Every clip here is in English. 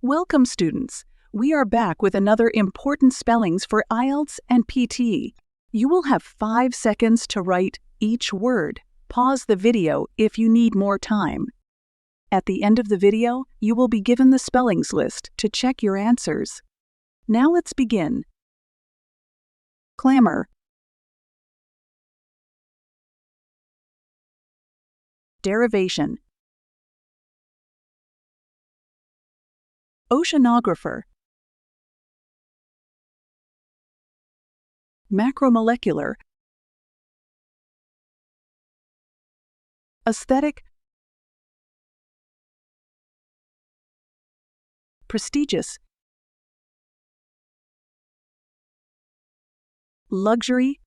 Welcome, students. We are back with another important spellings for Ielts and PT. You will have 5 seconds to write each word. Pause the video if you need more time. At the end of the video, you will be given the spellings list to check your answers. Now let's begin. Clamor. Derivation. Oceanographer. Macromolecular. Aesthetic. Prestigious. Luxury.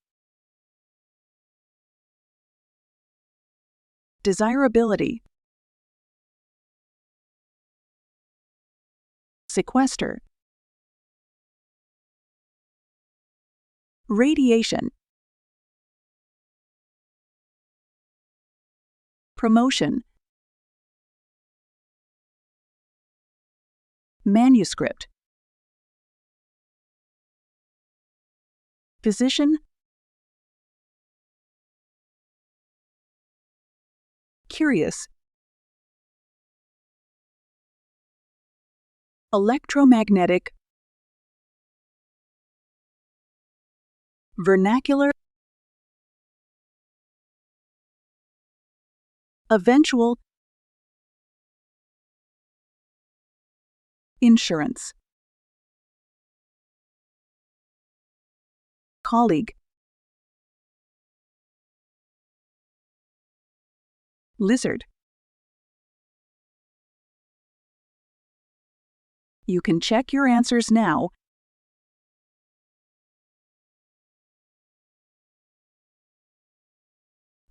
Desirability. Sequester. Radiation. Promotion. Manuscript. Physician. Curious. Electromagnetic. Vernacular. Eventual. Insurance. Colleague. Lizard. You can check your answers now.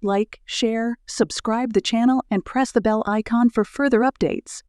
Like, share, subscribe the channel, and press the bell icon for further updates.